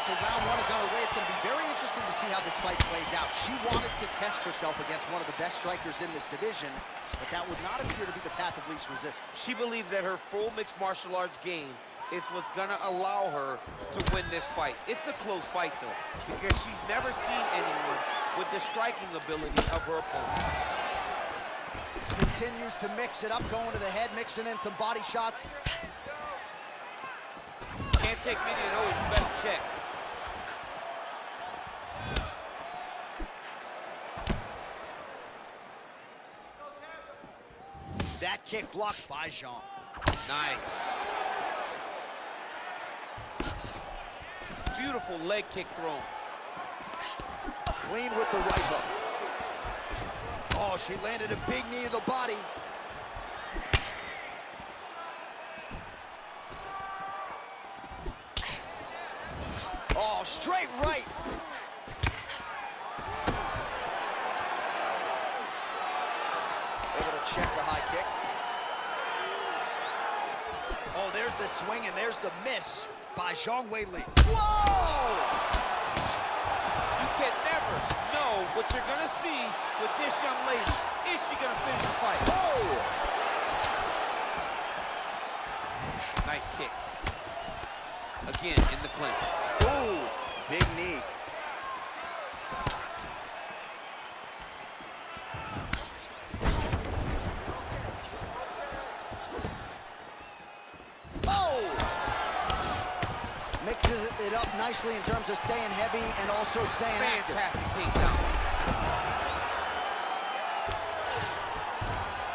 so round one is underway. It's going to be very interesting to see how this fight plays out. She wanted to test herself against one of the best strikers in this division, but that would not appear to be the path of least resistance. She believes that her full mixed martial arts game is what's going to allow her to win this fight. It's a close fight, though, because she's never seen anyone with the striking ability of her opponent. Continues to mix it up, going to the head, mixing in some body shots. Can't take many of those, you better check. That kick blocked by Jean. Nice. Beautiful leg kick thrown. Clean with the right hook. Oh, she landed a big knee to the body. Oh, straight right. Able to check the high kick. Oh, there's the swing and there's the miss by Zhang Weili. Whoa! You can never know what you're gonna see with this young lady. Is she gonna finish the fight? Oh! Nice kick. Again, in the clinch. Ooh, big knee. Mixes it up nicely in terms of staying heavy and also staying active. Fantastic takedown.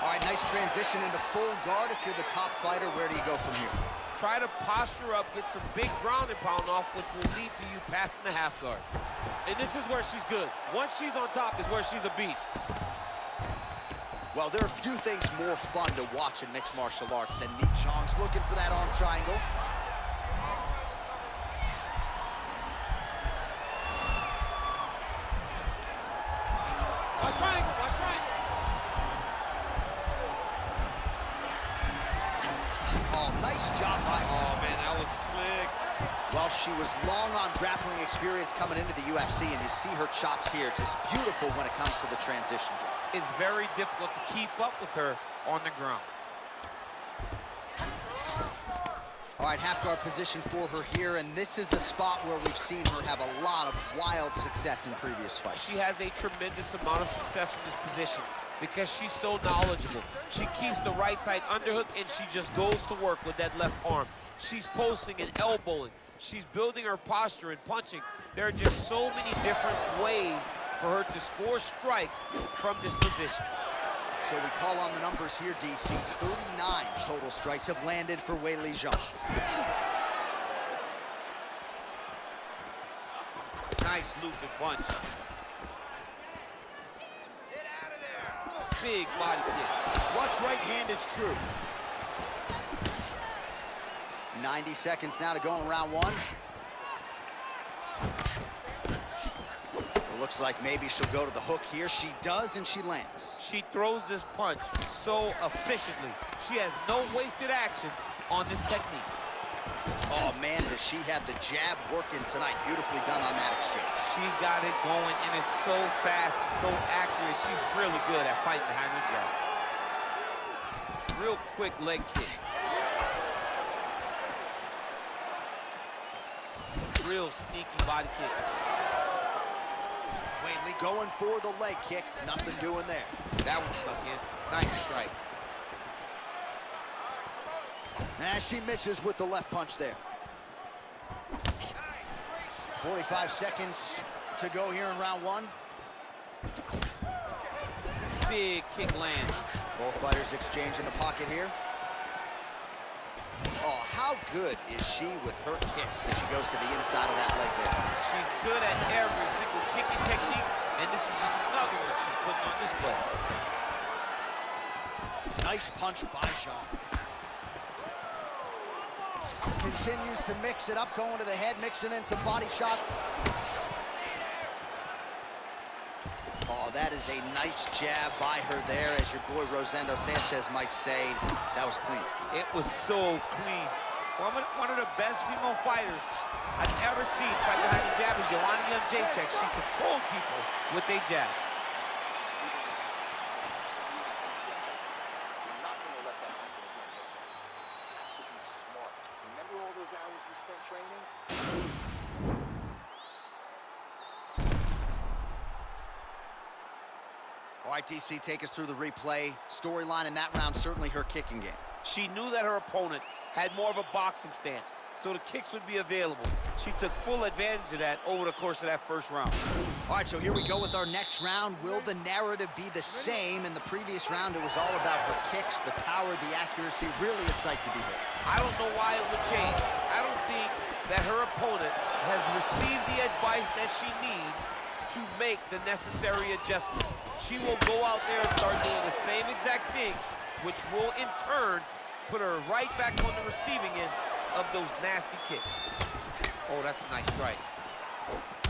All right, nice transition into full guard. If you're the top fighter, where do you go from here? Try to posture up, get some big ground and pound off, which will lead to you passing the half guard. And this is where she's good. Once she's on top is where she's a beast. Well, there are few things more fun to watch in mixed martial arts than Li Chong's looking for that arm triangle. Watch triangle, watch triangle. Oh, nice job by her. Oh, man, that was slick. Well, she was long on grappling experience coming into the UFC, and you see her chops here, just beautiful when it comes to the transition. It's very difficult to keep up with her on the ground. All right, half guard position for her here, and this is a spot where we've seen her have a lot of wild success in previous fights. She has a tremendous amount of success from this position because she's so knowledgeable. She keeps the right side underhook, and she just goes to work with that left arm. She's posting and elbowing. She's building her posture and punching. There are just so many different ways for her to score strikes from this position. So we call on the numbers here, DC. 39 total strikes have landed for Weili Zhang. Nice looping punch. Get out of there. Big body kick. Flush right hand is true. 90 seconds now to go in round one. Looks like maybe she'll go to the hook here. She does, and she lands. She throws this punch so efficiently. She has no wasted action on this technique. Oh, man, does she have the jab working tonight. Beautifully done on that exchange. She's got it going, and it's so fast and so accurate. She's really good at fighting behind the jab. Real quick leg kick. Real sneaky body kick. Weili going for the leg kick. Nothing doing there. That one stuck in. Nice strike. And she misses with the left punch there. 45 seconds to go here in round one. Big kick land. Both fighters exchange in the pocket here. Oh, how good is she with her kicks as she goes to the inside of that leg there? She's good at every single kicking technique, and this is just another one she's putting on display. Nice punch by Jean. Continues to mix it up, going to the head, mixing in some body shots. Oh, that is a nice jab by her there, as your boy Rosendo Sanchez might say. That was clean. It was so clean. One of the best female fighters I've ever seen fight behind the jab is Joanna Jędrzejczyk. She controlled people with a jab. You're not going to let that happen again this one. To be smart. Remember all those hours we spent training? All right, DC, take us through the replay. Storyline in that round, certainly her kicking game. She knew that her opponent had more of a boxing stance, so the kicks would be available. She took full advantage of that over the course of that first round. All right, so here we go with our next round. Will the narrative be the same? In the previous round, it was all about her kicks, the power, the accuracy, really a sight to behold. I don't know why it would change. I don't think that her opponent has received the advice that she needs to make the necessary adjustments. She will go out there and start doing the same exact thing, which will in turn put her right back on the receiving end of those nasty kicks. Oh, that's a nice strike.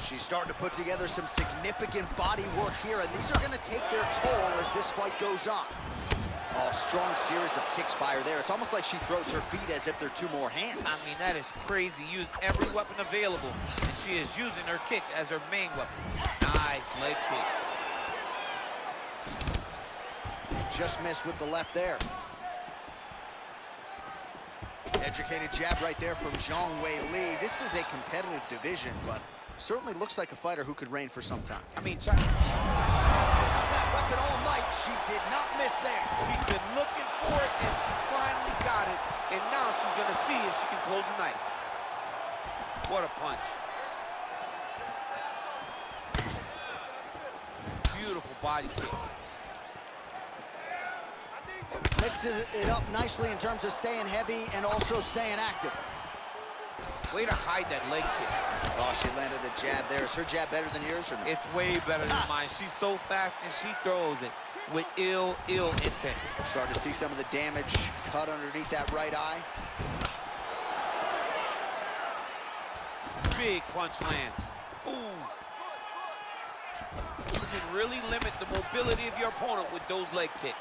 She's starting to put together some significant body work here, and these are going to take their toll as this fight goes on. Oh, strong series of kicks by her there. It's almost like she throws her feet as if they're two more hands. I mean, that is crazy. Used every weapon available, and she is using her kicks as her main weapon. Nice leg kick. Just missed with the left there. Educated jab right there from Zhang Weili. This is a competitive division, but certainly looks like a fighter who could reign for some time. I mean, that weapon all night. She did not miss there. she's been looking for it, and she finally got it. And now she's going to see if she can close the night. What a punch. Beautiful body kick. Mixes it up nicely in terms of staying heavy and also staying active. Way to hide that leg kick. Oh, she landed a jab there. Is her jab better than yours or no? It's way better than mine. She's so fast, and she throws it with ill intent. Starting to see some of the damage cut underneath that right eye. Big punch lands. Ooh. You can really limit the mobility of your opponent with those leg kicks.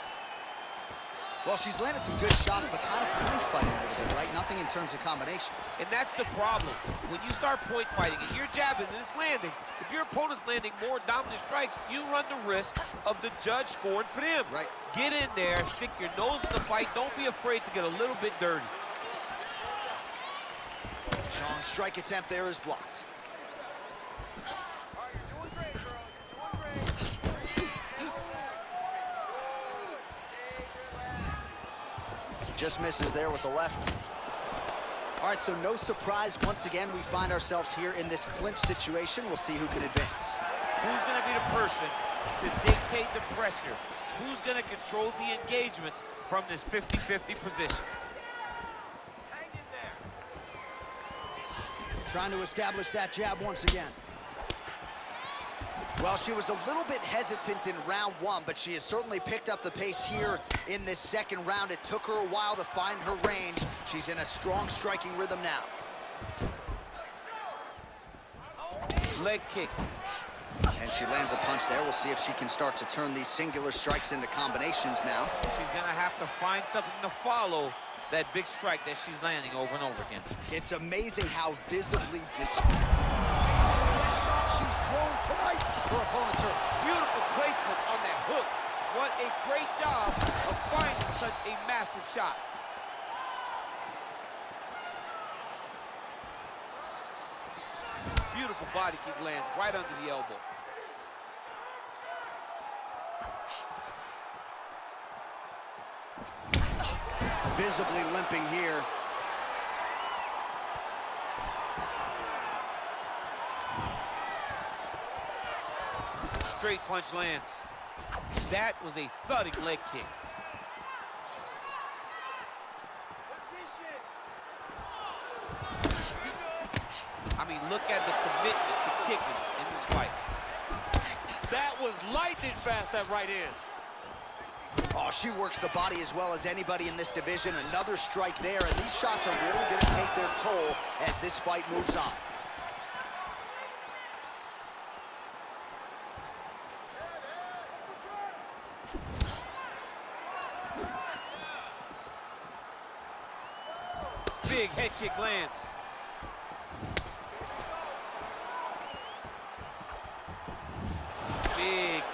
Well, she's landed some good shots, but kind of point fighting a little bit, right? Nothing in terms of combinations. And that's the problem. When you start point fighting and you're jabbing and it's landing, if your opponent's landing more dominant strikes, you run the risk of the judge scoring for them. Right. Get in there, stick your nose in the fight. Don't be afraid to get a little bit dirty. Strong strike attempt there is blocked. All right, you're doing great, girl. You're doing great. Breathe and relax for me. Good. Stay relaxed. Just misses there with the left. All right, so no surprise. Once again, we find ourselves here in this clinch situation. We'll see who can advance. Who's going to be the person to dictate the pressure? Who's going to control the engagements from this 50-50 position? Hang in there. Trying to establish that jab once again. Well, she was a little bit hesitant in round one, but she has certainly picked up the pace here in this second round. It took her a while to find her range. She's in a strong striking rhythm now. Leg kick. And she lands a punch there. We'll see if she can start to turn these singular strikes into combinations now. She's going to have to find something to follow that big strike that she's landing over and over again. It's amazing how visibly discreet shot she's thrown tonight. Her opponent's hurt. Beautiful placement on that hook. What a great job of finding such a massive shot. Beautiful body kick lands right under the elbow. Visibly limping here. Straight punch lands. That was a thudding leg kick. I mean, look at the commitment to kicking in this fight. That was lightning fast, that right hand. Oh, she works the body as well as anybody in this division. Another strike there, and these shots are really going to take their toll as this fight moves on. Big head kick lands.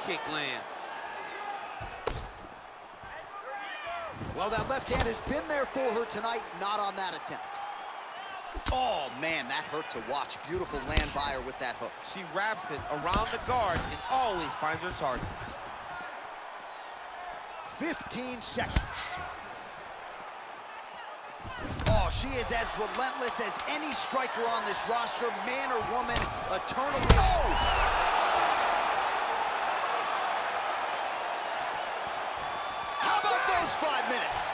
kick lands. Well, that left hand has been there for her tonight, not on that attempt. Oh, man, that hurt to watch. Beautiful land by her with that hook. She wraps it around the guard and always finds her target. 15 seconds. Oh, she is as relentless as any striker on this roster, man or woman, eternally. Oh! How about those 5 minutes?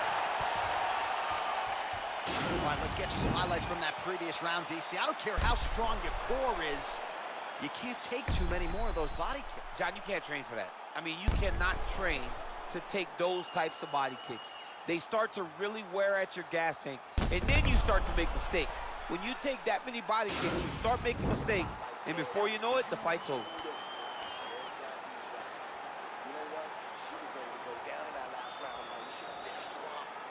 All right, let's get you some highlights from that previous round, DC. I don't care how strong your core is, you can't take too many more of those body kicks. John, you can't train for that. I mean, you cannot train to take those types of body kicks. They start to really wear at your gas tank, and then you start to make mistakes. When you take that many body kicks, you start making mistakes, and before you know it, the fight's over.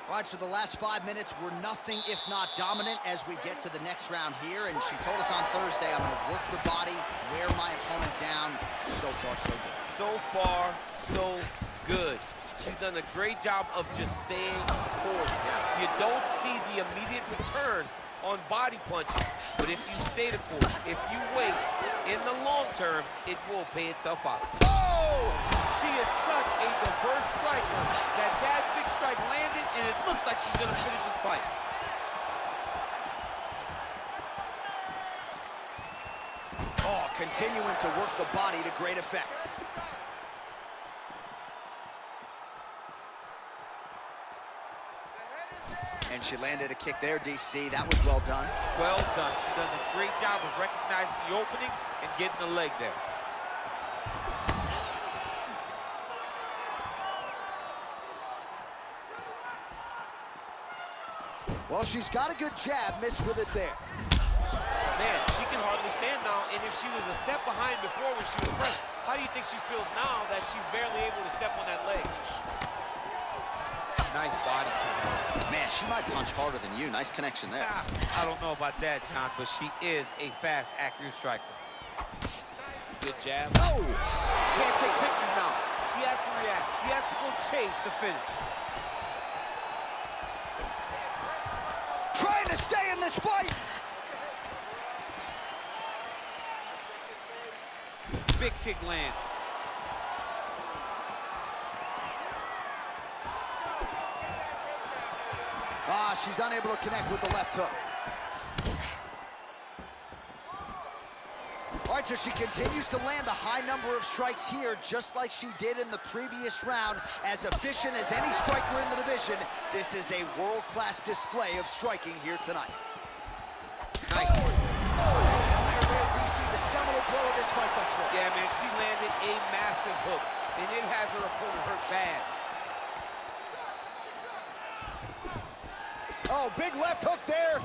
All right, so the last 5 minutes were nothing if not dominant as we get to the next round here. And she told us on Thursday, I'm going to work the body, wear my opponent down. So far, so good. So far, so good. She's done a great job of just staying the course. Yeah. You don't see the immediate return on body punching, but if you stay the course, if you wait, in the long term, it will pay itself out. Oh! She is such a diverse striker that big strike landed, and it looks like she's gonna finish this fight. Oh, continuing to work the body to great effect. And she landed a kick there, DC. That was well done. Well done. She does a great job of recognizing the opening and getting the leg there. Well, she's got a good jab, missed with it there. Man, she can hardly stand now, and if she was a step behind before when she was fresh, how do you think she feels now that she's barely able to step on that leg? Nice body kick. Man, she might punch harder than you. Nice connection there. I don't know about that, John, but she is a fast, accurate striker. Good jab. Oh! Can't take pictures now. She has to react. She has to go chase the finish. Trying to stay in this fight. Big kick lands. Ah, she's unable to connect with the left hook. All right, so she continues to land a high number of strikes here, just like she did in the previous round. As efficient as any striker in the division, this is a world-class display of striking here tonight. Nice. DC, the seminal blow of this fight thus far. Yeah, man, she landed a massive hook, and it has her opponent hurt bad. Oh, big left hook there.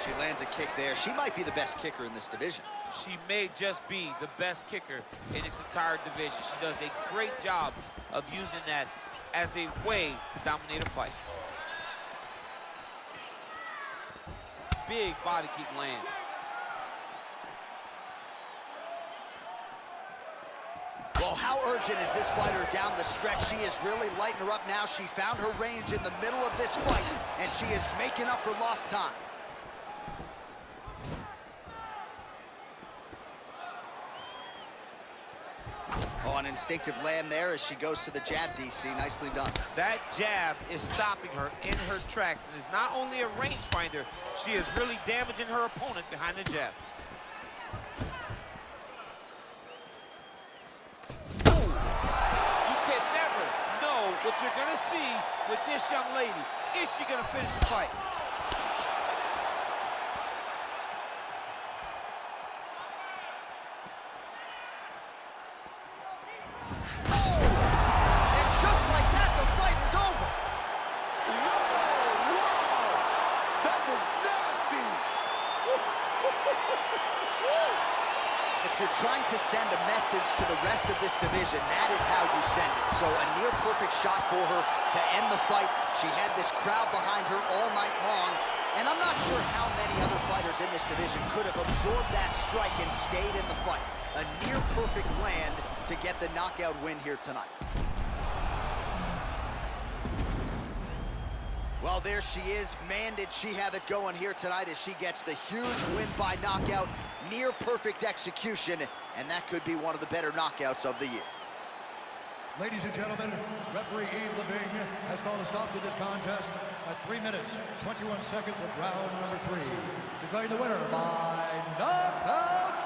She lands a kick there. She might be the best kicker in this division. She may just be the best kicker in this entire division. She does a great job of using that as a way to dominate a fight. Big body kick lands. Well, how urgent is this fighter down the stretch? She is really lighting her up now. She found her range in the middle of this fight, and she is making up for lost time. Oh, an instinctive land there as she goes to the jab, DC. Nicely done. That jab is stopping her in her tracks, and is not only a rangefinder, she is really damaging her opponent behind the jab. You can never know what you're gonna see with this young lady. Is she gonna finish the fight? And just like that, the fight is over. Whoa! That was nasty! If you're trying to send a message to the rest of this division, that is how you send it. So a near-perfect shot for her to end the fight. She had this crowd behind her all night long, and I'm not sure how many other fighters in this division could have absorbed that strike and stayed in the fight. A near-perfect land to get the knockout win here tonight. Well, there she is. Man, did she have it going here tonight as she gets the huge win by knockout, near perfect execution, and that could be one of the better knockouts of the year. Ladies and gentlemen, referee Eve Levine has called a stop to this contest at 3 minutes, 21 seconds of round number 3. Declaring the winner by knockout,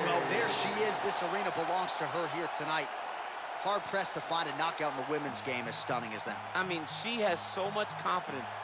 Well, there she is. This arena belongs to her here tonight. Hard-pressed to find a knockout in the women's game as stunning as that. I mean, she has so much confidence